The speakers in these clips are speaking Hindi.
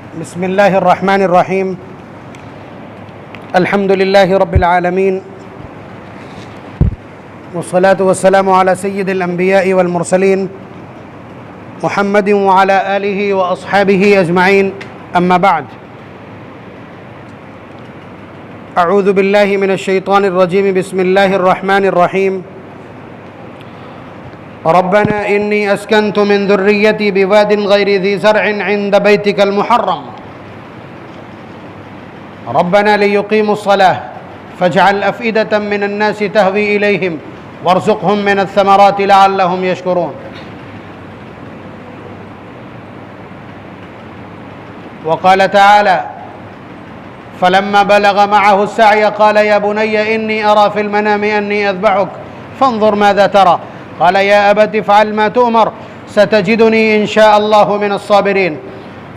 बिस्मिल्लाहिर्रहमानिर्रहीम। अल्हम्दुलिल्लाहि रब्बिल आलमीन वस्सलातु वस्सलामु अला सय्यिदिल अंबिया'i वल मुरसलीन मुहम्मदिन व अला आलिहि व अस्हाबिहि अजमाइन। अम्मा बाद। अऊज़ु बिल्लाहि मिनश शैतानिर रजीम। बिस्मिल्लाहिर्रहमानिर्रहीम। रब्बना इन्नी अस्कन्तु मिन ज़ुर्रिय्यती बिवादिन गैरि ज़ी ज़रअन इन्द बैतिकल मुहर्रम रब्बना लियुक़ीमुस्सलाह फ़जअल अफ़इदतम मिनन्नासि तहवी इलैहिम वर्ज़ुक़हुम मिनस्समराति लअल्लहुम यशकुरून। वक़ाल तआला फ़लम्मा बलग़ मअहु अस्सअय क़ाल या बुनय्य इन्नी अरा फ़िल मनामि अन्नी अज़बहुक फ़न्ज़ुर माज़ा तरा क़ाल या अबति फ़अल मा तुअमर सतजिदुनी इंशाअल्लाहु मिनस्साबिरीन।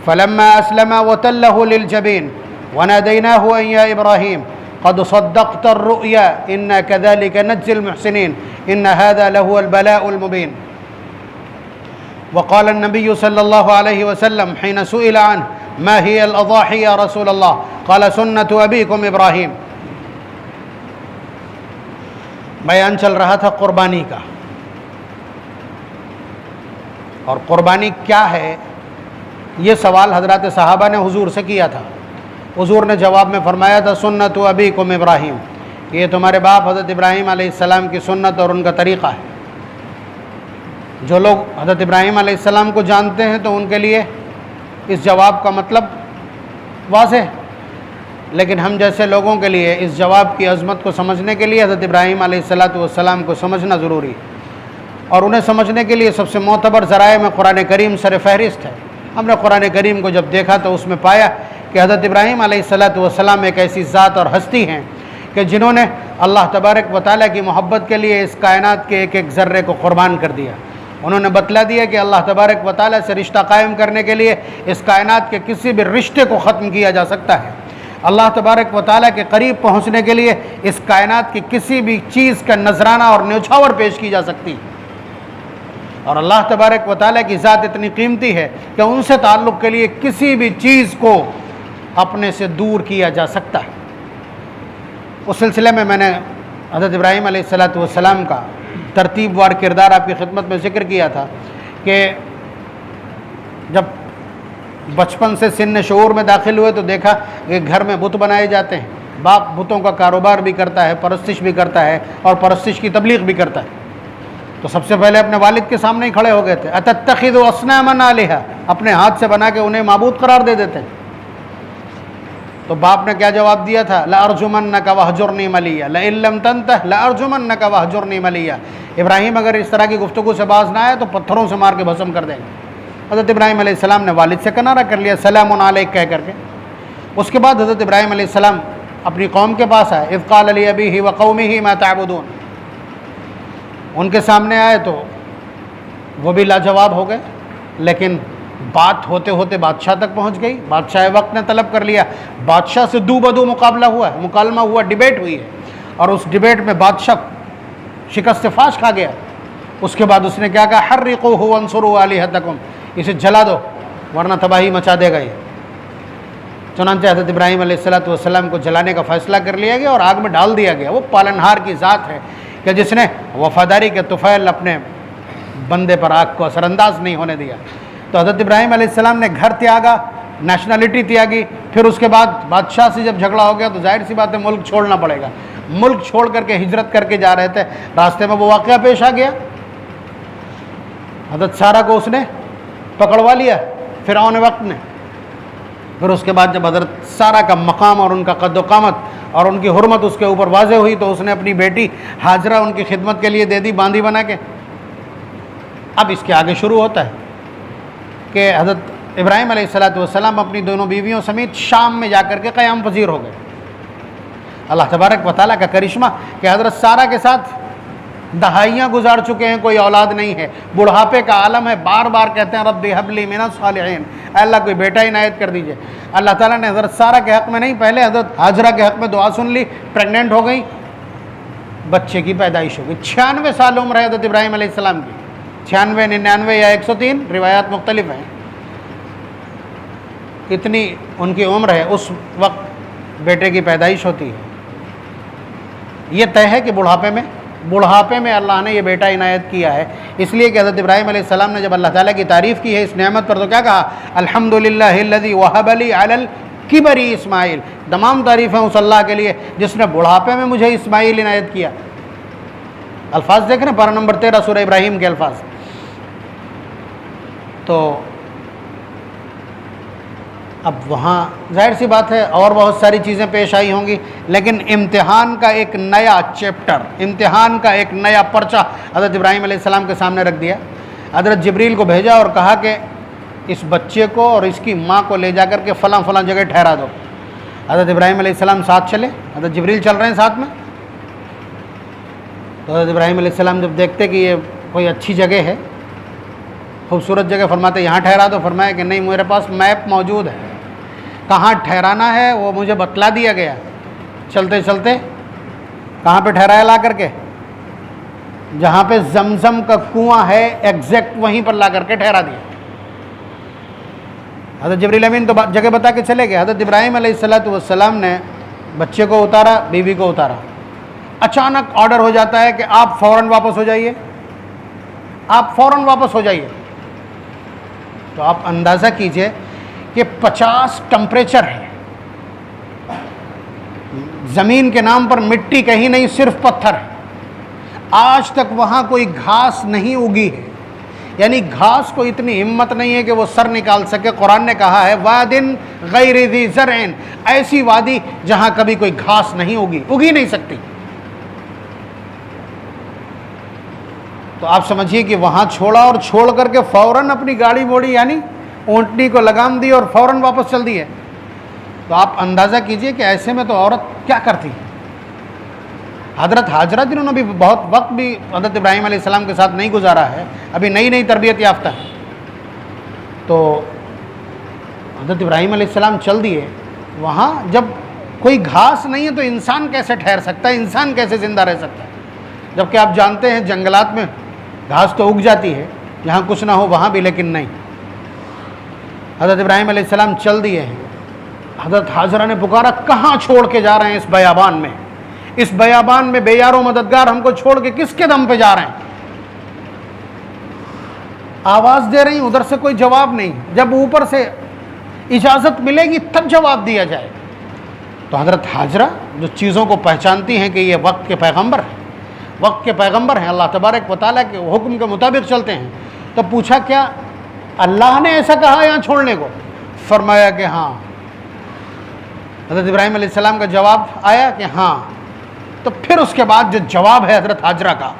फ़लम्मा अस्लमा वतल्लहु लिलजबीन वनादैनाहु अन या इब्राहीम क़द सद्दक़्तर रुअया इन्ना कज़ालिक नज्ज़िल मुहसिनीन इन्न हाज़ा लहुवल बलाउल मुबीन। वक़ाल अन्नबिय्यु सल्लल्लाहु अलैहि वसल्लम हिन सुइल अन्हु मा हियल अज़ाही या रसूलल्लाह क़ाल सुन्नतु अबीकुम इब्राहीम। बयान चल रहा था क़ुरबानी का, और क़ुरबानी क्या है ये सवाल हज़रत सहाबा ने हुज़ूर से किया था। हुज़ूर ने जवाब में फरमाया था सुन्नतु अबीकुम इब्राहीम, ये तुम्हारे बाप हज़रत इब्राहीम अलैहिस्सलाम की सुन्नत और उनका तरीक़ा है। जो लोग हज़रत इब्राहीम अलैहिस्सलाम को जानते हैं तो उनके लिए इस जवाब का मतलब वाज़ेह, लेकिन हम जैसे लोगों के लिए इस जवाब की अज़मत को समझने के लिए हज़रत इब्राहीम अलैहिस्सलाम को समझना ज़रूरी है, और उन्हें समझने के लिए सबसे मोतबर ज़राए में कुरान करीम सर फ़हरिस्त है। हमने कुरान करीम को जब देखा तो उसमें पाया कि हज़रत इब्राहीम अलैहिस्सलाम एक ऐसी ज़ात और हस्ती हैं कि जिन्होंने अल्लाह तबारक व तआला की मोहब्बत के लिए इस कायनात के एक एक ज़र्रे को क़ुरबान कर दिया। उन्होंने बतला दिया कि अल्लाह तबारक व तआला से रिश्ता कायम करने के लिए इस कायनात के किसी भी रिश्ते को ख़त्म किया जा सकता है। अल्लाह तबारक व तआला के करीब पहुँचने के लिए इस कायनात की किसी भी चीज़ का नजराना और न्यौछावर पेश की जा सकती है, और अल्लाह तबारक व तआला की ज़ात इतनी कीमती है कि उनसे ताल्लुक़ के लिए किसी भी चीज़ को अपने से दूर किया जा सकता है। उस सिलसिले में मैंने हज़रत इब्राहीम अलैहिस्सलाम का तरतीबवार किरदार आपकी खिदमत में ज़िक्र किया था कि जब बचपन से सिन्न शऊर में दाखिल हुए तो देखा कि घर में बुत बनाए जाते हैं। बाप बुतों का कारोबार भी करता है, परस्तिश भी करता है और परस्तिश की तबलीग भी करता है। तो सबसे पहले अपने वालिद के सामने ही खड़े हो गए थे। अतत्तखिज़ु अस्नामन आलिहा, अपने हाथ से बना के उन्हें माबूद करार दे देते हैं। तो बाप ने क्या जवाब दिया था? लअरजुमन्नका वहजुरनी मलिया लइन लम तंतह लअरजुमन्नका वहजुरनी मलिया। इब्राहीम अगर इस तरह की गुफ्तगू से बाज ना आए तो पत्थरों से मार के भस्म कर देंगे। हज़रत इब्राहीम अलैहिस्सलाम ने वालिद से किनारा कर लिया सलामुन अलैक कह करके। उसके बाद हज़रत इब्राहीम अलैहिस्सलाम अपनी कौम के पास आए। इज़ क़ाल लि अबीही व क़ौमिही मा तअबुदून, उनके सामने आए तो वो भी लाजवाब हो गए, लेकिन बात होते होते बादशाह तक पहुंच गई। बादशाह वक्त ने तलब कर लिया। बादशाह से दू बदू मुकाबला हुआ है, मुकालमा हुआ, डिबेट हुई है, और उस डिबेट में बादशाह शिकस्त फाश खा गया। उसके बाद उसने क्या कहा? हर्रिक़ूहु वंसुरू आलिहतकुम, इसे जला दो वरना तबाही मचा देगा ये। चुनांचे हज़रत इब्राहीम अलैहिस्सलाम को जलाने का फ़ैसला कर लिया गया और आग में डाल दिया गया। वो पालनहार की ज़ात है कि जिसने वफ़ादारी के तुफ़ैल अपने बंदे पर आग को असरअंदाज नहीं होने दिया। तो हज़रत इब्राहीम अलैहिस्सलाम ने घर त्यागा, नेशनलिटी त्यागी, फिर उसके बाद बादशाह से जब झगड़ा हो गया तो जाहिर सी बात है मुल्क छोड़ना पड़ेगा। मुल्क छोड़ करके हिजरत करके जा रहे थे, रास्ते में वो वाक़या पेश आ गया। हज़रत सारा को उसने पकड़वा लिया फ़िरऔन वक्त ने। फिर उसके बाद जब हज़रत सारा का मकाम और उनका कद्दो-क़ामत और उनकी हुर्मत उसके ऊपर वाज़े हुई तो उसने अपनी बेटी हाजरा उनकी खिदमत के लिए दे दी, बांदी बना के। अब इसके आगे शुरू होता है कि हज़रत इब्राहीम अलैहिस्सलाम अपनी दोनों बीवियों समेत शाम में जाकर के क़याम पज़ीर हो गए। अल्लाह तबारक व तआला का करिश्मा कि हज़रत सारा के साथ दहाइयाँ गुजार चुके हैं, कोई औलाद नहीं है, बुढ़ापे का आलम है, बार बार कहते हैं रब्बी हबली मिनस सालिहीन, अल्लाह कोई बेटा इनायत कर दीजिए। अल्लाह ताला ने हज़रत सारा के हक़ में नहीं, पहले हज़रत हाजरा के हक़ में दुआ सुन ली, प्रेग्नेंट हो गई, बच्चे की पैदाइश हो गई। 96 साल उम्र है हज़रत इब्राहीम अलैहिस्सलाम की, 96, 99 या 103 रिवायात मुख्तलिफ हैं इतनी उनकी उम्र है उस वक्त बेटे की पैदाइश होती है। ये तय है कि बुढ़ापे में अल्लाह ने ये बेटा इनायत किया है। इसलिए कि हज़रत इब्राहीम अलैहिस्सलाम ने जब अल्लाह ताला की तारीफ़ की है इस नेमत पर तो क्या कहा, अल्हम्दुलिल्लाहिल्लज़ी वहबली अलल किबरी इस्माइल। तमाम तारीफ़ें उस अल्लाह के लिए जिसने बुढ़ापे में मुझे इस्माइल इनायत किया। अल्फाज देख रहे हैं, पारा नंबर 13 सूरह इब्राहीम के अल्फाज। तो अब वहाँ जाहिर सी बात है और बहुत सारी चीज़ें पेश आई होंगी, लेकिन इम्तिहान का एक नया चैप्टर, इम्तिहान का एक नया पर्चा हज़रत इब्राहीम अलैहिस्सलाम के सामने रख दिया। हज़रत जिब्रील को भेजा और कहा कि इस बच्चे को और इसकी माँ को ले जा कर के फ़लाँ फ़लाँ जगह ठहरा दो। हज़रत इब्राहीम अलैहिस्सलाम साथ चले, हज़रत जिब्रील चल रहे हैं साथ में। तो हज़रत इब्राहीम अलैहिस्सलाम जब देखते कि ये कोई अच्छी जगह है, खूबसूरत जगह, फरमाते यहाँ ठहरा दो। फरमाया कि नहीं, मेरे पास मैप मौजूद है, कहाँ ठहराना है वो मुझे बतला दिया गया। चलते चलते कहाँ पे ठहराया ला करके, जहाँ पे जमजम का कुआं है एग्जैक्ट वहीं पर ला करके ठहरा दिया। हज़रत जिब्रील अमीन तो जगह बता के चले गए। हज़रत इब्राहीम अलैहिस्सलाम ने बच्चे को उतारा, बीवी को उतारा। अचानक ऑर्डर हो जाता है कि आप फ़ौरन वापस हो जाइए, आप फ़ौरन वापस हो जाइए। तो आप अंदाज़ा कीजिए कि 50 टेम्परेचर है, ज़मीन के नाम पर मिट्टी कहीं नहीं, सिर्फ पत्थर है। आज तक वहाँ कोई घास नहीं उगी है, यानी घास को इतनी हिम्मत नहीं है कि वो सर निकाल सके। कुरान ने कहा है वादिन गैर ज़ी ज़रअन, ऐसी वादी जहाँ कभी कोई घास नहीं उगी नहीं सकती। तो आप समझिए कि वहाँ छोड़ा और छोड़ करके फ़ौरन अपनी गाड़ी मोड़ी, यानी ऊँटनी को लगाम दी और फ़ौरन वापस चल दी है। तो आप अंदाज़ा कीजिए कि ऐसे में तो औरत क्या करती। हज़रत हाजरा जिन्होंने भी बहुत वक्त भी हज़रत इब्राहीम अलैहिस्सलाम के साथ नहीं गुजारा है, अभी नई नई तरबियत याफ्ता है। तो हज़रत इब्राहीम अलैहिस्सलाम चल दिए वहाँ, जब कोई घास नहीं है तो इंसान कैसे ठहर सकता है, इंसान कैसे ज़िंदा रह सकता है। जबकि आप जानते हैं जंगलात में घास तो उग जाती है जहाँ कुछ ना हो वहाँ भी, लेकिन नहीं। हज़रत इब्राहीम अलैहिस्सलाम चल दिए हैं। हज़रत हाजरा ने पुकारा, कहाँ छोड़ के जा रहे हैं इस बयाबान में, इस बयाबान में बेयारो मददगार हमको छोड़ के किसके दम पे जा रहे हैं। आवाज़ दे रही, उधर से कोई जवाब नहीं। जब ऊपर से इजाज़त मिलेगी तब जवाब दिया जाए। तो हज़रत हाजरा जो चीज़ों को पहचानती हैं कि ये वक्त के पैगंबर हैं, वक्त के पैगंबर हैं, अल्लाह तबारक व तआला के हुक्म के मुताबिक चलते हैं, तो पूछा क्या अल्लाह ने ऐसा कहा यहाँ छोड़ने को? फरमाया कि हाँ। हज़रत इब्राहीम अलैहिस्सलाम का जवाब आया कि हाँ। तो फिर उसके बाद जो जवाब है हज़रत हाजरा का,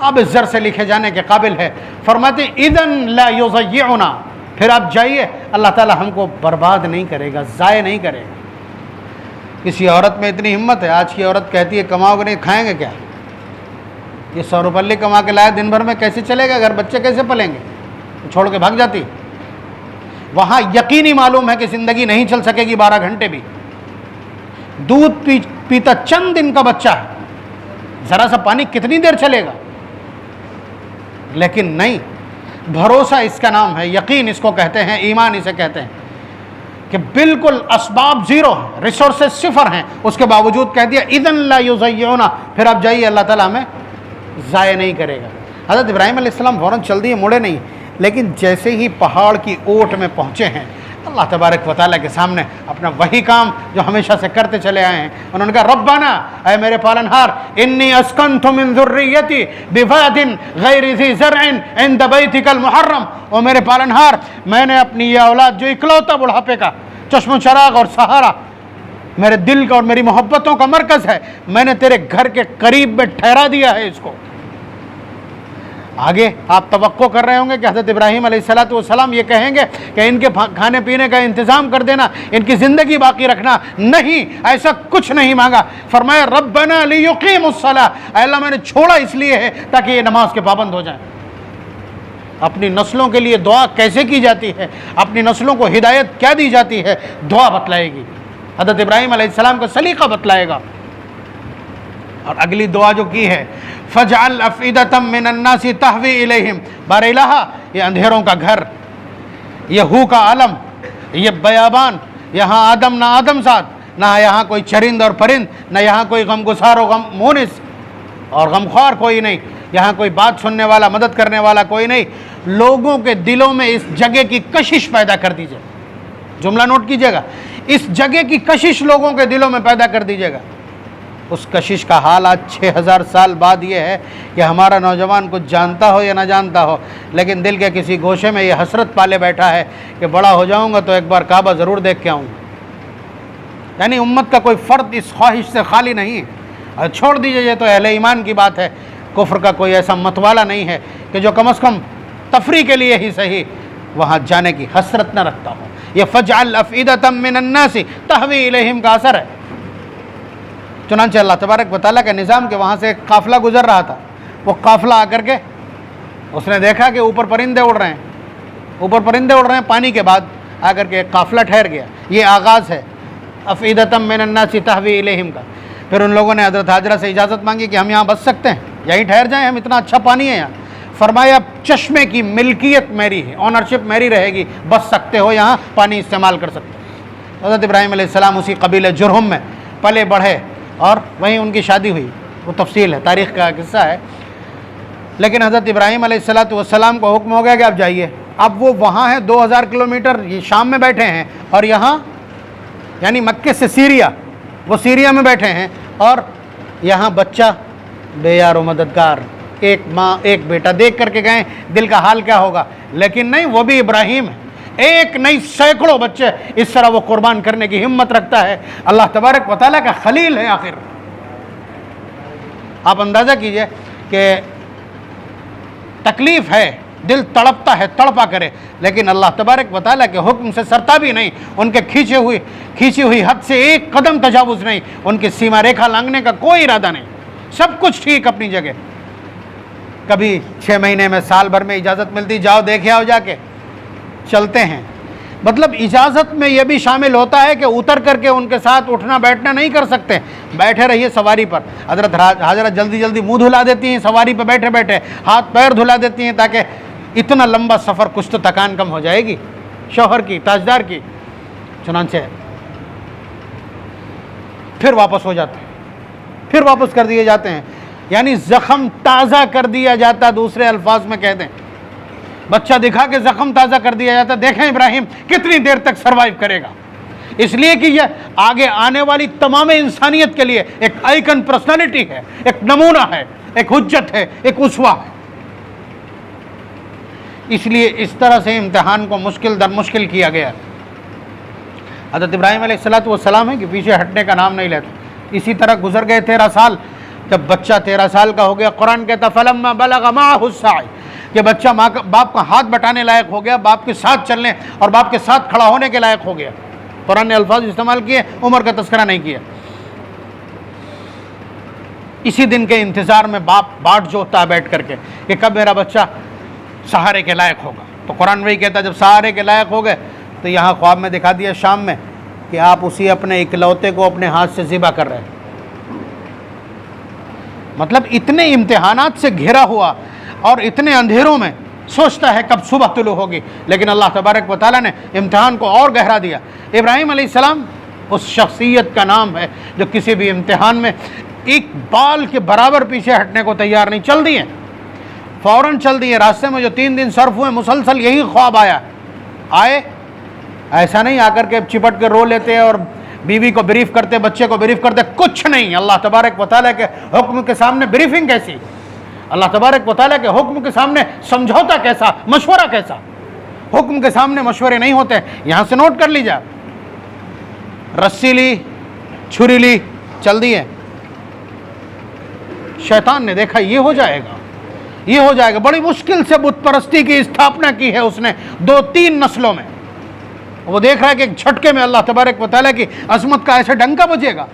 अब ज़र से लिखे जाने के काबिल है। फरमाते इदन ला युज़य्युना, फिर आप जाइए, अल्लाह ताला हमको बर्बाद नहीं करेगा, ज़ाय नहीं करेगा। किसी औरत में इतनी हिम्मत है, आज की औरत कहती है कमाओगे नहीं, खाएंगे क्या? ये 100 रुपये कमा के लाया, दिन भर में कैसे चलेगा घर, बच्चे कैसे पलेंगे? छोड़ के भाग जाती। वहाँ यकीनी मालूम है कि ज़िंदगी नहीं चल सकेगी 12 घंटे भी। दूध पीता चंद दिन का बच्चा है, ज़रा सा पानी कितनी देर चलेगा? लेकिन नहीं, भरोसा इसका नाम है, यकीन इसको कहते हैं, ईमान इसे कहते हैं कि बिल्कुल असबाब ज़ीरो हैं, रिसोर्सेज सिफर हैं, उसके बावजूद कह दिया इदन ला युज़य्युना, फिर आप जाइए, अल्लाह ताला हमें ज़ाय नहीं करेगा। हज़रत इब्राहीम अलैहिस्सलाम फ़ौरन चल दिए, मुड़े नहीं। लेकिन जैसे ही पहाड़ की ओट में पहुँचे हैं, अल्लाह तबारक व तआला के सामने अपना वही काम जो हमेशा से करते चले आए हैं, उन्होंने कहा रब्बाना, ऐ मेरे पालनहार, इन्नी अस्कन्तु मिन ज़ुर्रिय्यती बिवादिन गैरि ज़ी ज़रअन इंद बैतिकल मुहर्रम। ओ मेरे पालनहार, मैंने अपनी यह औलाद जो इकलौता बुढ़ापे का चश्मो चराग और सहारा, मेरे दिल का और मेरी मोहब्बतों का मरकज़ है, मैंने तेरे घर के करीब में ठहरा दिया है इसको। आगे आप तवक्को कर रहे होंगे कि हज़रत इब्राहीम अलैहिस्सलाम ये कहेंगे कि इनके खाने पीने का इंतज़ाम कर देना, इनकी ज़िंदगी बाकी रखना। नहीं, ऐसा कुछ नहीं मांगा। फरमाया रब्बना लियुकीमुस्सलाह, अल्लाह मैंने छोड़ा इसलिए है ताकि ये नमाज के पाबंद हो जाए। अपनी नस्लों के लिए दुआ कैसे की जाती है, अपनी नस्लों को हिदायत क्या दी जाती है, दुआ बतलाएगी। हज़रत इब्राहीम अलैहिस्सलाम का सलीका बतलाएगा। और अगली दुआ जो की है, फजअल अफ़इदतम मिनन्नासि तहवी इलैहिम, बार इलाहा, ये अंधेरों का घर, ये हू का आलम, ये बयाबान, यहाँ आदम ना आदम साथ, ना यहाँ कोई चरिंद और परिंद, ना यहाँ कोई गमगुसार और गम मोनिस और गमख्वार कोई नहीं, यहाँ कोई बात सुनने वाला, मदद करने वाला कोई नहीं। लोगों के दिलों में इस जगह की कशिश पैदा कर दीजिए। जुमला नोट कीजिएगा, इस जगह की कशिश लोगों के दिलों में पैदा कर दीजिएगा। उस कशिश का हाल आज 6000 साल बाद ये है कि हमारा नौजवान कुछ जानता हो या ना जानता हो, लेकिन दिल के किसी गोशे में ये हसरत पाले बैठा है कि बड़ा हो जाऊंगा तो एक बार काबा ज़रूर देख के आऊँगा। यानी उम्मत का कोई फ़र्द इस ख्वाहिश से खाली नहीं है। छोड़ दीजिए, ये तो अहले ईमान की बात है, कुफ्र का कोई ऐसा मतवाला नहीं है कि जो कम अज़ कम तफरी के लिए ही सही वहाँ जाने की हसरत न रखता हो। ये फ़जअल अफ़ईदतम मिनन्नासी तहवी इलैहिम का असर है। चुनांचे अल्लाह तबारक व तआला के निज़ाम के वहाँ से एक काफ़िला गुज़र रहा था। वो काफ़िला आकर के उसने देखा कि ऊपर परिंदे उड़ रहे हैं, ऊपर परिंदे उड़ रहे हैं। पानी के बाद आकर के एक काफ़िला ठहर गया। ये आगाज़ है अफ़ईदतम मिनन्नासी तहवी इलैहिम का। फिर उन लोगों ने हज़रत हाजरा से इजाज़त मांगी कि हम यहाँ बस सकते हैं, यहीं ठहर जाएँ, हम इतना अच्छा पानी है यहाँ। फरमाया चश्मे की मिल्कियत मेरी है, ऑनरशिप मेरी रहेगी, बस सकते हो यहाँ, पानी इस्तेमाल कर सकते हो। हज़रत इब्राहीम अलैहिस्सलाम उसी कबीले जुरहुम में पले बढ़े और वहीं उनकी शादी हुई। वो तफसील है, तारीख़ का किस्सा है। लेकिन हज़रत इब्राहीम अलैहिस्सलाम को हुक्म हो गया कि आप जाइए। अब वो वहाँ है 2000 किलोमीटर, ये शाम में बैठे हैं, और यहाँ यानी मक्के से सीरिया, वो सीरिया में बैठे हैं, और यहाँ बच्चा बेयार व मददगार, एक माँ एक बेटा। देख करके गए दिल का हाल क्या होगा, लेकिन नहीं, वो भी इब्राहीम है। एक नहीं सैकड़ों बच्चे इस तरह वो कुर्बान करने की हिम्मत रखता है। अल्लाह तबारक व तआला का खलील है। आखिर आप अंदाज़ा कीजिए कि तकलीफ़ है, दिल तड़पता है, तड़पा करे, लेकिन अल्लाह तबारक व तआला के हुक्म से सरता भी नहीं, उनके खींची हुई हद से एक कदम तजावुज़ नहीं, उनकी सीमा रेखा लांघने का कोई इरादा नहीं। सब कुछ ठीक अपनी जगह। कभी 6 महीने में, साल भर में इजाज़त मिलती, जाओ देखे आओ, जाके चलते हैं। मतलब इजाज़त में यह भी शामिल होता है कि उतर करके उनके साथ उठना बैठना नहीं कर सकते, बैठे रहिए सवारी पर। हज़रत हाजरा जल्दी जल्दी मुंह धुला देती हैं सवारी पर बैठे बैठे, हाथ पैर धुला देती हैं, ताकि इतना लंबा सफ़र कुछ तो थकान कम हो जाएगी शौहर की, ताजदार की। चुनांचे फिर वापस हो जाते हैं, फिर वापस कर दिए जाते हैं, यानी ज़ख़म ताज़ा कर दिया जाता। दूसरे अल्फाज में कहते हैं, बच्चा दिखा के ज़ख़म ताज़ा कर दिया जाता। देखें इब्राहिम कितनी देर तक सर्वाइव करेगा, इसलिए कि यह आगे आने वाली तमाम इंसानियत के लिए एक आइकन पर्सनालिटी है, एक नमूना है, एक हुज्जत है, एक उसवा है। इसलिए इस तरह से इम्तिहान को मुश्किल दर मुश्किल किया गया। हज़रत इब्राहीम अलैहिस्सलाम है कि पीछे हटने का नाम नहीं लेते। इसी तरह गुजर गए 13 साल। जब बच्चा 13 साल का हो गया, कुरान कहता फलम्मा बलगा माअहु साय, कि बच्चा बाप का हाथ बटाने लायक हो गया, बाप के साथ चलने और बाप के साथ खड़ा होने के लायक हो गया। कुरान ने अल्फाज इस्तेमाल किए, उम्र का तस्करा नहीं किया। इसी दिन के इंतज़ार में बाप बाट जोता है बैठ करके कि कब मेरा बच्चा सहारे के लायक होगा। तो कुरान वही कहता जब सहारे के लायक हो गए तो यहाँ ख्वाब में दिखा दिया शाम में कि आप उसी अपने इकलौते को अपने हाथ से ज़िबा कर रहे हैं। मतलब इतने इम्तिहानात से घिरा हुआ और इतने अंधेरों में सोचता है कब सुबह तुलू होगी, लेकिन अल्लाह तबारक व तआला ने इम्तिहान को और गहरा दिया। इब्राहीम अलैहिस्सलाम उस शख्सियत का नाम है जो किसी भी इम्तिहान में एक बाल के बराबर पीछे हटने को तैयार नहीं। चल दिए, फ़ौरन चल दिए। रास्ते में जो 3 दिन सर्फ हुए मुसलसल यही ख्वाब आए। ऐसा नहीं आकर के चिपट के रो लेते और बीवी को ब्रीफ करते, बच्चे को ब्रीफ करते, कुछ नहीं। अल्लाह तबारक व तआला के हुक्म के सामने ब्रीफिंग कैसी, अल्लाह तबारक व तआला के हुक्म के सामने समझौता कैसा, मशवरा कैसा। हुक्म के सामने मशवरे नहीं होते। यहाँ से नोट कर लीजिए, रस्सी ली, छुरी ली, चल दिए। शैतान ने देखा ये हो जाएगा, ये हो जाएगा। बड़ी मुश्किल से बुत परस्ती की स्थापना की है उसने 2-3 नस्लों में। वो देख रहा है कि एक झटके में अल्लाह तबारक व तआला की अजमत का ऐसे डंका बजेगा।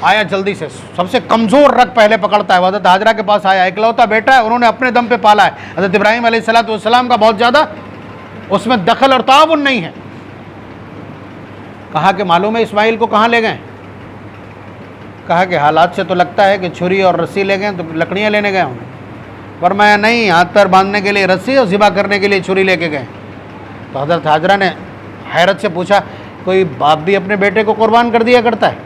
आया जल्दी से, सबसे कमज़ोर रग पहले पकड़ता है। हज़रत हाजरा के पास आया, इकलौता बेटा है, उन्होंने अपने दम पे पाला है। हज़रत इब्राहीम अलैहिस्सलाम का बहुत ज़्यादा उसमें दखल और ताउन नहीं है। कहा कि मालूम है इस्माइल को कहाँ ले गए? कहा कि हालात से तो लगता है कि छुरी और रस्सी ले गए, तो लकड़ियाँ लेने गए होंगे। फरमाया नहीं, हाथ पैर बांधने के लिए रस्सी और ज़िबा करने के लिए छुरी लेके गए। तो हज़रत हाजरा ने हैरत से पूछा, कोई बाप भी अपने बेटे को कुर्बान कर दिया करता है?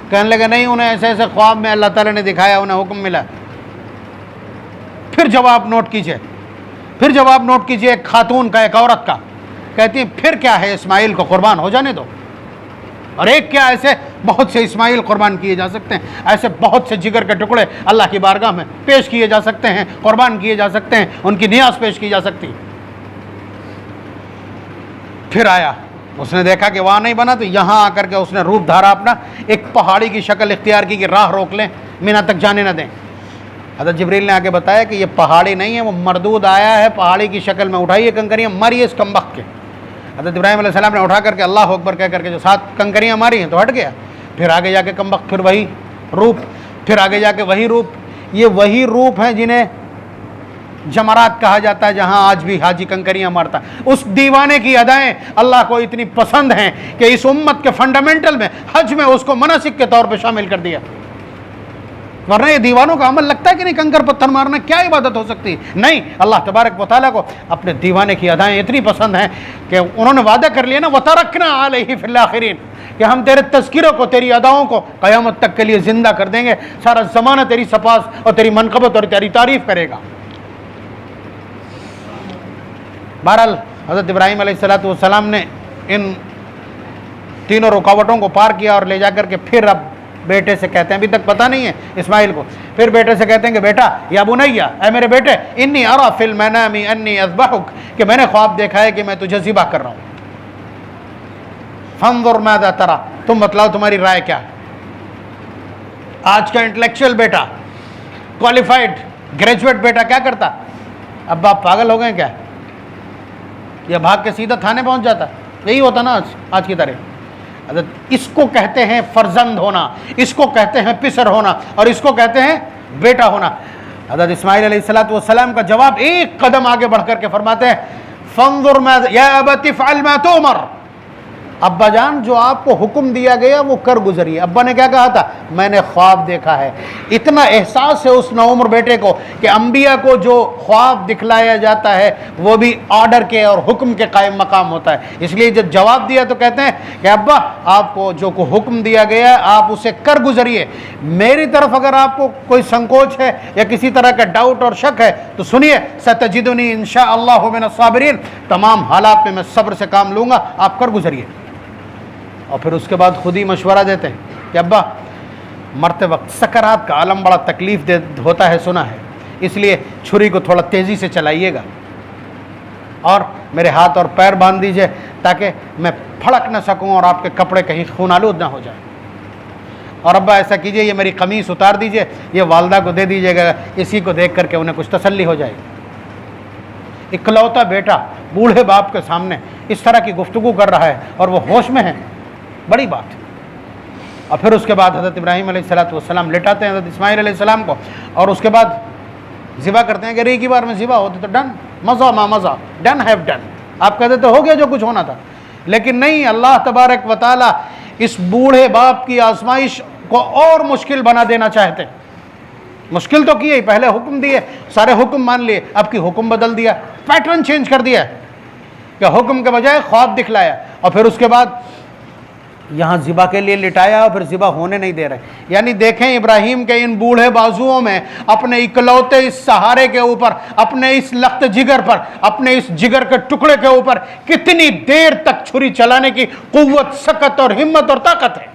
कहने लगे नहीं, उन्हें ऐसे ऐसे ख्वाब में अल्लाह ताला ने दिखाया, उन्हें हुक्म मिला। फिर जवाब नोट कीजिए, फिर जवाब नोट कीजिए एक खातून का, एक औरत का। कहती है फिर क्या है, इस्माइल को कुर्बान हो जाने दो। और एक क्या, ऐसे बहुत से इस्माइल कुर्बान किए जा सकते हैं, ऐसे बहुत से जिगर के टुकड़े अल्लाह की बारगाह में पेश किए जा सकते हैं, कुर्बान किए जा सकते हैं, उनकी नियाज पेश की जा सकती। फिर आया, उसने देखा कि वहाँ नहीं बना, तो यहाँ आकर के उसने रूप धारा अपना, एक पहाड़ी की शक्ल इख्तियार की कि राह रोक लें, मीना तक जाने न दें। हज़रत जिब्रील ने आके बताया कि ये पहाड़ी नहीं है, वो मरदूद आया है पहाड़ी की शक्ल में, उठाइए कंकरियाँ, मारिए इस कमबख्त के। हज़रत इब्राहीम अलैहिस्सलाम ने उठा करके अल्लाह अकबर कह करके जो 7 कंकरियाँ मारी हैं तो हट गया। फिर आगे जाके कमबख्त, फिर वही रूप, फिर आगे जाके वही रूप। ये वही रूप हैं जिन्हें जमरात कहा जाता है, जहाँ आज भी हाजी कंकरियाँ मारता है। उस दीवाने की अदाएँ अल्लाह को इतनी पसंद हैं कि इस उम्मत के फंडामेंटल में, हज में उसको मनासिक के तौर पर शामिल कर दिया। वरना ये दीवानों का अमल लगता है कि नहीं, कंकर पत्थर मारना क्या इबादत हो सकती है? नहीं, अल्लाह तबारक व तआला को अपने दीवाने की अदाएँ इतनी पसंद हैं कि उन्होंने वादा कर लिया ना, वतरकना अलैहि फिल आखिरीन, कि हम तेरे तज़किरों को, तेरी अदाओं को क़यामत तक के लिए ज़िंदा कर देंगे। सारा ज़माना तेरी सपास और तेरी मनक़बत और तेरी तारीफ़ करेगा। बहरहाल हज़रत इब्राहीम अलैहिस्सलाम ने इन तीनों रुकावटों को पार किया और ले जाकर के फिर अब बेटे से कहते हैं, अभी तक पता नहीं है इस्माइल को, फिर बेटे से कहते हैं कि बेटा, या बुनैया, ऐ मेरे बेटे, इन्नी अरा फिल मनामी अन्नी अज़बहुक, कि मैंने ख्वाब देखा है कि मैं तुझे ज़िबा कर रहा हूँ। फंज़ुर माज़ा तरा, तुम बतलाओ तुम्हारी राय क्या है। आज का इंटेलेक्चुअल बेटा, क्वालिफाइड ग्रेजुएट बेटा क्या करता? अब आप पागल हो गए क्या? या भाग के सीधा थाने पहुँच जाता? यही होता ना आज की तरह। इसको कहते हैं फर्जंद होना, इसको कहते हैं पिसर होना, और इसको कहते हैं बेटा होना। हज़रत इस्माइल अलैहिस्सलाम का जवाब एक कदम आगे बढ़ करके फरमाते हैं, फंजुर मा या अबती फ़अल मा तुमर, अब्बा जान जो आपको हुक्म दिया गया वो कर गुजरिए। अब्बा ने क्या कहा था? मैंने ख्वाब देखा है। इतना एहसास है उस नौउम्र बेटे को कि अंबिया को जो ख्वाब दिखलाया जाता है वो भी ऑर्डर के और हुक्म के कायम मकाम होता है। इसलिए जब जवाब दिया तो कहते हैं कि अब्बा आपको जो को हुक्म दिया गया है आप उसे कर गुजरिए। मेरी तरफ अगर आपको कोई संकोच है या किसी तरह का डाउट और शक है तो सुनिए, सतजिदुनी इंशाअल्लाहु मिनस साबिरीन, तमाम हालात में मैं सब्र से काम लूँगा, आप कर गुजरिए। और फिर उसके बाद खुद ही मशवरा देते हैं कि अब्बा मरते वक्त सकरात का आलम बड़ा तकलीफ़ दे होता है, सुना है, इसलिए छुरी को थोड़ा तेज़ी से चलाइएगा और मेरे हाथ और पैर बांध दीजिए ताकि मैं फड़क ना सकूं और आपके कपड़े कहीं खून आलूद ना हो जाए। और अब्बा ऐसा कीजिए, ये मेरी कमीज़ उतार दीजिए, ये वालदा को दे दीजिएगा, इसी को देख करके उन्हें कुछ तसल्ली हो जाएगी। इकलौता बेटा बूढ़े बाप के सामने इस तरह की गुफ्तगू कर रहा है और वो होश में है, बड़ी बात। और फिर उसके बाद हज़रत इब्राहीम अलैहिस्सलाम लेटाते हैं हज़रत इस्माइल अलैहिस्सलाम को और उसके बाद ज़िबा करते हैं कि एक ही बार में ज़िबा होती तो डन, मज़ा मा मज़ा, डन हैव डन, आप कहते तो हो गया जो कुछ होना था। लेकिन नहीं, अल्लाह तबारक व तआला इस बूढ़े बाप की आजमाइश को और मुश्किल बना देना चाहते। मुश्किल तो किए ही, पहले हुक्म दिए, सारे हुक्म मान लिए, अब की हुक्म बदल दिया, पैटर्न चेंज कर दिया कि हुक्म के बजाय ख्वाब दिखलाया। और फिर उसके बाद यहाँ ज़िबा के लिए लिटाया और फिर ज़िबा होने नहीं दे रहे। यानी देखें इब्राहीम के इन बूढ़े बाजुओं में, अपने इकलौते इस सहारे के ऊपर, अपने इस लख्त जिगर पर, अपने इस जिगर के टुकड़े के ऊपर कितनी देर तक छुरी चलाने की कुव्वत, सकत और हिम्मत और ताकत है।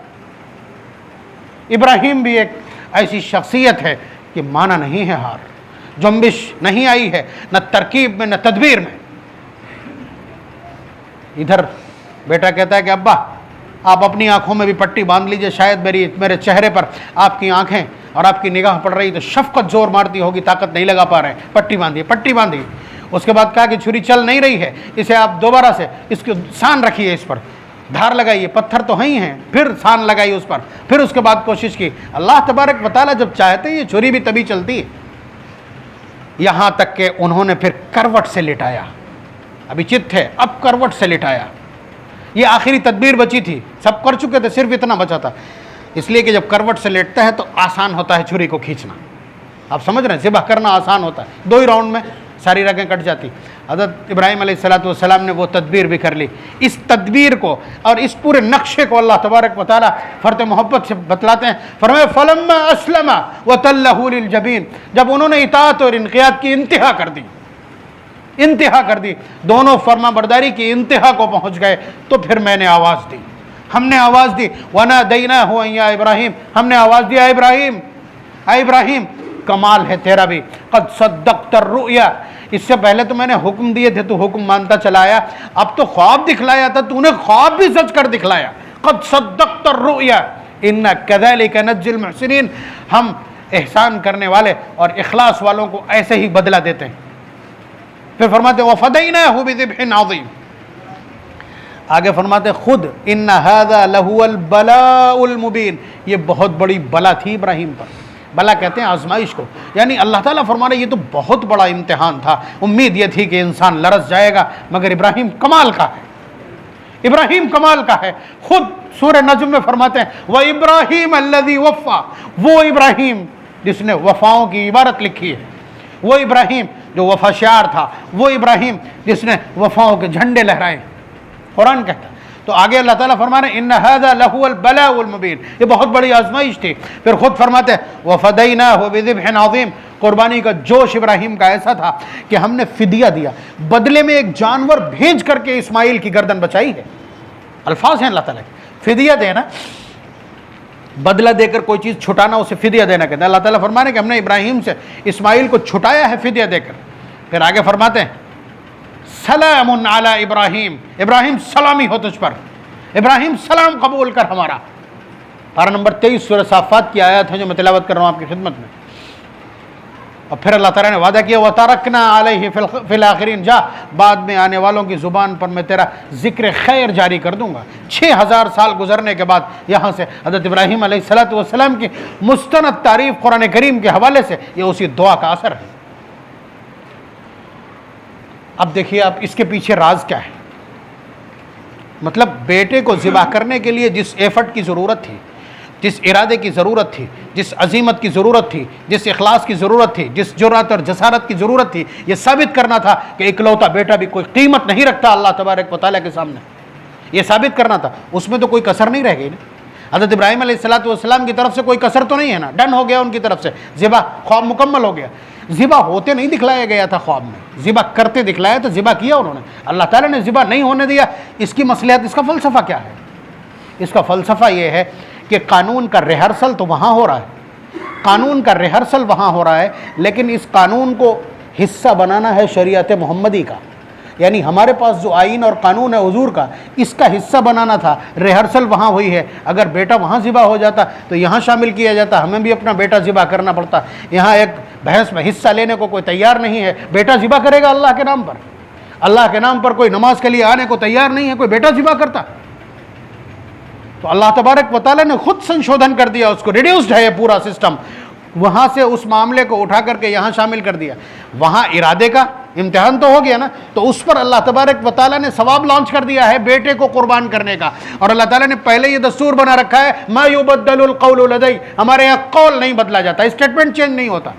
इब्राहीम भी एक ऐसी शख्सियत है कि माना नहीं है हार, जुम्बिश नहीं आई है, न तरकीब में न तदबीर में। इधर बेटा कहता है कि अब्बा आप अपनी आंखों में भी पट्टी बांध लीजिए, शायद मेरे चेहरे पर आपकी आंखें और आपकी निगाह पड़ रही तो शफकत जोर मारती होगी, ताकत नहीं लगा पा रहे हैं, पट्टी बांधिए, पट्टी बांधिए। उसके बाद कहा कि छुरी चल नहीं रही है, इसे आप दोबारा से इसको सान रखिए, इस पर धार लगाइए, पत्थर तो ही हैं, फिर सान लगाइए उस पर। फिर उसके बाद कोशिश की। अल्लाह तबारक व तआला जब चाहते हैं ये छुरी भी तभी चलती है। यहाँ तक कि उन्होंने फिर करवट से लिटाया, अभी चित्त है, अब करवट से लिटाया। ये आखिरी तदबीर बची थी, सब कर चुके थे, सिर्फ इतना बचा था। इसलिए कि जब करवट से लेटता है तो आसान होता है छुरी को खींचना। आप समझ रहे हैं, ज़िबह करना आसान होता है, 2 ही राउंड में सारी रगें कट जाती। हज़रत इब्राहीम अलैहिस्सलाम ने वो तदबीर भी कर ली। इस तदबीर को और इस पूरे नक्शे को अल्लाह तबारक व तआला फ़र्त मोहब्बत से बतलाते हैं। फरमाया फलम्मा अस्लमा व तल्लहू लिल जबीन, जब उन्होंने इताअत और इनक़ियाद की इंतहा कर दी, इंतहा कर दी, दोनों फर्मा बरदारी की इंतहा को पहुँच गए, तो फिर मैंने आवाज़ दी, हमने आवाज़ दी, वना दैना हो या इब्राहीम, हमने आवाज़ दिया इब्राहीम, इब्राहीम कमाल है तेरा भी, कद सद्दक़्ता रुया, इससे पहले तो मैंने हुक्म दिए थे, तू हुक्म मानता चला आया, अब तो ख्वाब दिखलाया था, तूने ख्वाब भी सच कर दिखलाया। कद सद्दक़्ता रुया इन्ना कज़ालिका नज्जिल मुहसिनीन, हम एहसान करने वाले और इखलास वालों को ऐसे ही बदला देते हैं। फिर फरमाते वफ़दैनाहु बिज़िब्हिन अज़ीम, आगे फरमाते खुद इन्ना हाज़ा लहुवल बलाउल मुबीन, ये बहुत बड़ी बला थी इब्राहीम पर। बला कहते हैं आजमाइश को, यानी अल्लाह ताला फरमा रहे ये तो बहुत बड़ा इम्तिहान था, उम्मीद ये थी कि इंसान लरस जाएगा, मगर इब्राहीम कमाल का है, इब्राहीम कमाल का है। खुद सूरह नज्म में फरमाते हैं व इब्राहीम अल्लज़ी वफ़ा, वो इब्राहीम जिसने वफ़ाओं की इबारत लिखी है, वो इब्राहीम जो वफ़ाशार था, वो इब्राहीम जिसने वफ़ाओं के झंडे लहराए, कुरान कहता है। तो आगे अल्लाह ताला फरमा रहे इन्ना हाज़ा लहुवल बलाउल मुबीन, ये बहुत बड़ी आजमाइश थी। फिर खुद फरमाते हैं वफ़दैनाहु बिज़िब्हिन अज़ीम, कुर्बानी का जोश इब्राहीम का ऐसा था कि हमने फिदिया दिया, बदले में एक जानवर भेज करके इस्माइल की गर्दन बचाई है। अल्फाज हैं अल्लाह ताला के, फिदिया देना, बदला देकर कोई चीज़ छुटाना, उसे फिदिया देना कहते हैं। अल्लाह ताला फरमा रहे कि हमने इब्राहीम से इस्माइल को छुटाया है फिदिया देकर। फिर आगे फरमाते हैं सलामुन अला इब्राहीम, इब्राहीम सलामी हो तुझ पर, इब्राहीम सलाम कबूल कर हमारा। पारा नंबर 23 सूरह साफ़ात की आयत है जो मैं तिलावत कर रहा हूँ आपकी खिदमत में। और फिर अल्लाह ताला ने वादा किया व तारकना अलैहि फिल आखिरीन, जा बाद में आने वालों की ज़ुबान पर मैं तेरा ज़िक्र खैर जारी कर दूँगा। 6000 साल गुजरने के बाद यहाँ से हज़रत इब्राहीम अलैहिस्सलाम की मुस्तनद तारीफ़ कुरान करीम के हवाले से, ये उसी दुआ का असर है। अब देखिए आप इसके पीछे राज क्या है, मतलब बेटे को ज़िबा करने के लिए जिस एफर्ट की ज़रूरत थी, जिस इरादे की ज़रूरत थी, जिस अजीमत की ज़रूरत थी, जिस इखलास की ज़रूरत थी, जिस जुर्रत और जसारत की ज़रूरत थी, ये साबित करना था कि इकलौता बेटा भी कोई कीमत नहीं रखता अल्लाह तबारक व तआला के सामने, ये साबित करना था। उसमें तो कोई कसर नहीं रह गई ना। हज़रत इब्राहीम अलैहिस्सलाम की तरफ से कोई कसर तो नहीं है ना, डन हो गया उनकी तरफ से, ज़िबा ख्वाब मुकम्मल हो गया। ज़िबा होते नहीं दिखलाया गया था ख्वाब में, ज़िबा करते दिखलाया, तो ज़िबा किया उन्होंने। अल्लाह ताला ने ज़िबा नहीं होने दिया, इसकी मसलहत, इसका फ़लसफ़ा क्या है? इसका फ़लसफ़ा ये है कि कानून का रिहर्सल तो वहाँ हो रहा है, कानून का रिहर्सल वहाँ हो रहा है, लेकिन इस कानून को हिस्सा बनाना है शरीयत मोहम्मदी का, यानी हमारे पास जो आइन और कानून है हुजूर का, इसका हिस्सा बनाना था। रिहर्सल वहाँ हुई है, अगर बेटा वहाँ ज़िबा हो जाता तो यहाँ शामिल किया जाता, हमें भी अपना बेटा ज़िबा करना पड़ता। यहाँ एक बहस में हिस्सा लेने को कोई तैयार नहीं है, बेटा ज़िबा करेगा अल्लाह के नाम पर, अल्लाह के नाम पर कोई नमाज के लिए आने को तैयार नहीं है, कोई बेटा ज़िबा करता। तो अल्लाह तबारक व तआला ने खुद संशोधन कर दिया, उसको रिड्यूस्ड है ये पूरा सिस्टम, वहाँ से उस मामले को उठा करके यहाँ शामिल कर दिया। वहाँ इरादे का इम्तिहान तो हो गया ना, तो उस पर अल्लाह तबारक व तआला ने सवाब लॉन्च कर दिया है बेटे को कुर्बान करने का। और अल्लाह ताला ने पहले ये दस्तूर बना रखा है मा युबद्दलुल क़ौलु लदई, हमारे यहाँ कौल नहीं बदला जाता, स्टेटमेंट चेंज नहीं होता।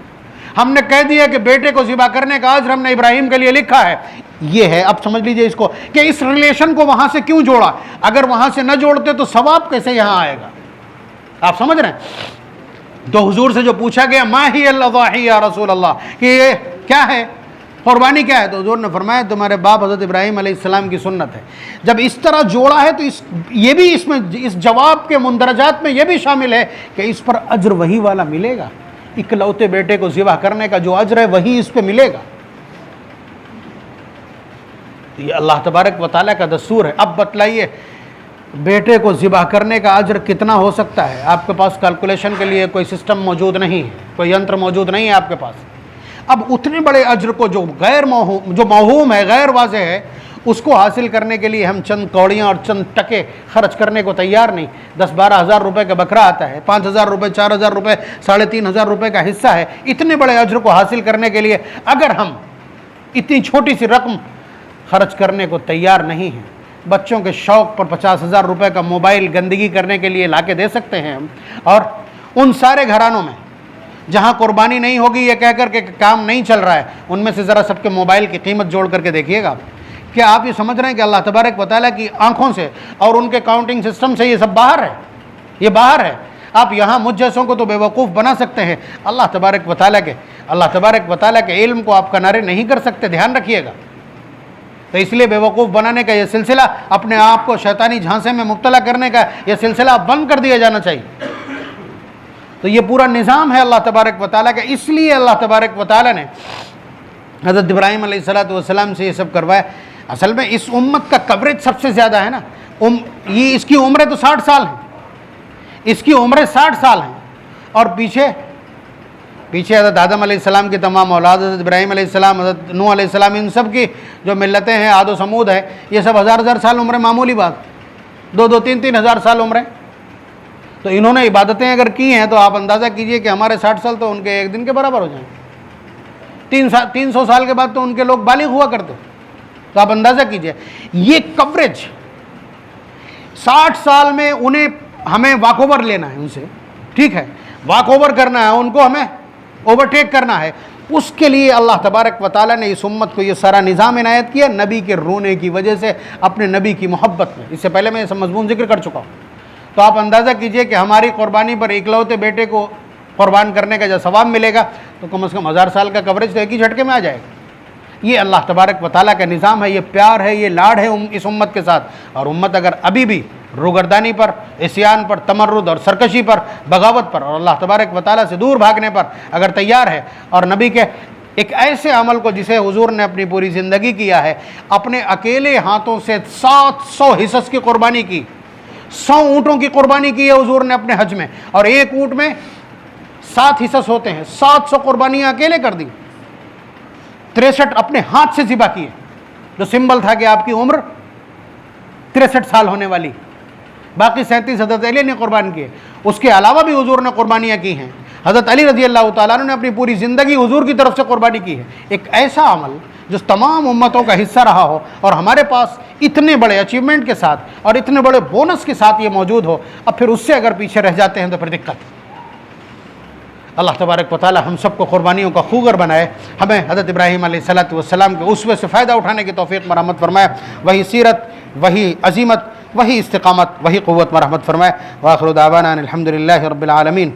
हमने कह दिया कि बेटे को ज़िबा करने का अज्र हमने इब्राहीम के लिए लिखा है, ये है। अब समझ लीजिए इसको कि इस रिलेशन को वहाँ से क्यों जोड़ा, अगर वहाँ से न जोड़ते तो सवाब कैसे यहाँ आएगा, आप समझ रहे हैं? तो हुजूर से जो पूछा गया मा ही अल-अज़ाही या रसूल अल्लाह, कि ये क्या है, कुर्बानी क्या है, तो हुजूर ने फरमाया तुम्हारे बाप हज़रत इब्राहीम अलैहिस्सलाम की सुन्नत है। जब इस तरह जोड़ा है तो ये भी इसमें, इस जवाब के मुंदरजात में ये भी शामिल है कि इस पर अज्र वही वाला मिलेगा, इकलौते बेटे को ज़िबा करने का जो अज्र है वही इस पर मिलेगा। ये अल्लाह तबारक व तआला का दस्तूर है। अब बतलाइए बेटे को ज़िबा करने का अज्र कितना हो सकता है? आपके पास कैलकुलेशन के लिए कोई सिस्टम मौजूद नहीं है, कोई यंत्र मौजूद नहीं है आपके पास। अब उतने बड़े अज्र को जो मौहूम है, गैर वाज़ेह है, उसको हासिल करने के लिए हम चंद कौड़ियाँ और चंद टके खर्च करने को तैयार नहीं। 10-12 हज़ार रुपये का बकरा आता है, 5,000 रुपये, 4,000 रुपये, 3,500 रुपये का हिस्सा है। इतने बड़े अज्र को हासिल करने के लिए अगर हम इतनी छोटी सी रकम खर्च करने को तैयार नहीं हैं, बच्चों के शौक़ पर 50,000 रुपये का मोबाइल गंदगी करने के लिए ला के दे सकते हैं हम। और उन सारे घरानों में जहाँ कुर्बानी नहीं होगी ये कह करके काम नहीं चल रहा है, उनमें से ज़रा सबके मोबाइल की कीमत जोड़ करके देखिएगा। क्या आप ये समझ रहे हैं कि अल्लाह तबारक व तआला की आंखों से और उनके काउंटिंग सिस्टम से ये सब बाहर है? ये बाहर है। आप यहाँ मुझ जैसों को तो बेवकूफ़ बना सकते हैं, अल्लाह तबारक व तआला के इल्म को आप किनारे नहीं कर सकते, ध्यान रखिएगा। तो इसलिए बेवकूफ़ बनाने का यह सिलसिला, अपने आप को शैतानी झांसे में मुब्तला करने का यह सिलसिला बंद कर दिया जाना चाहिए। तो ये पूरा निज़ाम है अल्लाह तबारक व तआला का। इसलिए अल्लाह तबारक व तआला ने हज़रत इब्राहीम अलैहिस्सलाम से ये सब करवाया। असल में इस उम्मत का कवरेज सबसे ज़्यादा है ना। ये इसकी उम्रें तो 60 साल हैं, इसकी उम्रें 60 साल हैं। और पीछे हज़रत आदम अलैहिस्सलाम की तमाम औलाद, हज़रत इब्राहीम अलैहिस्सलाम, हज़रत नूह अलैहिस्सलाम, इन सब की जो मिल्लतें हैं, आद व समूद है, ये सब हज़ार साल उम्रें मामूली बात, 2-2, 3-3 हज़ार साल उम्रें। तो इन्होंने इबादतें अगर की हैं तो आप अंदाज़ा कीजिए कि हमारे 60 साल तो उनके एक दिन के बराबर हो जाएंगे। 300 साल के बाद तो उनके लोग बालिग हुआ करते। तो आप अंदाज़ा कीजिए ये कवरेज 60 साल में उन्हें हमें वॉक ओवर लेना है उनसे, ठीक है, वॉक ओवर करना है, उनको हमें ओवरटेक करना है। उसके लिए अल्लाह तबारक व तआला ने इस उम्मत को ये सारा निज़ाम इनायत किया, नबी के रोने की वजह से, अपने नबी की मोहब्बत में। इससे पहले मैं ये सब मज़मून जिक्र कर चुका हूँ। तो आप अंदाज़ा कीजिए कि हमारी क़ुरबानी पर इकलौते बेटे को क़ुरबान करने का जो सवाब मिलेगा तो कम से कम 1000 साल का कवरेज तो एक ही झटके में आ जाएगा। ये अल्लाह तबारक व तआला का निज़ाम है, ये प्यार है, ये लाड है इस उम्मत के साथ। और उम्मत अगर अभी भी रूगर्दानी पर, इस्यान पर, तमर्रुद और सरकशी पर, बगावत पर और अल्लाह तबारक व तआला से दूर भागने पर अगर तैयार है, और नबी के एक ऐसे अमल को जिसे हुजूर ने अपनी पूरी ज़िंदगी किया है, अपने अकेले हाथों से 700 हिस्स की कुर्बानी की, 100 ऊँटों की कुर्बानी की है हुजूर ने अपने हज में, और एक ऊँट में 7 हिस्स होते हैं। 700 कुर्बानियाँ अकेले कर दी, 63 अपने हाथ से ज़िबा किए, जो सिंबल था कि आपकी उम्र 63 साल होने वाली। बाकी 37 हज़रत अली ने कुर्बान किए। उसके अलावा भी हुजूर ने कुर्बानियाँ की हैं। हज़रत अली रज़ी अल्लाह तआला अन्हु ने अपनी पूरी ज़िंदगी हुजूर की तरफ से कुर्बानी की है। एक ऐसा अमल जो तमाम उम्मतों का हिस्सा रहा हो, और हमारे पास इतने बड़े अचीवमेंट के साथ और इतने बड़े बोनस के साथ ये मौजूद हो, अब फिर उससे अगर पीछे रह जाते हैं तो फिर दिक्कत। अल्लाह तबारक व तआला हम सबको कुर्बानियों का खूगर बनाए, हमें हज़रत इब्राहीम अलैहिस्सलाम के उसवे से फ़ायदा उठाने की तौफ़ीक़ मरहमत फरमाए। वही सीरत, वही अज़ीमत, वही इस्तिक़ामत, वही क़ुव्वत मरहमत फरमाए। व आख़िरु दावाना अनिल हम्दुलिल्लाहि रब्बिल आलमीन।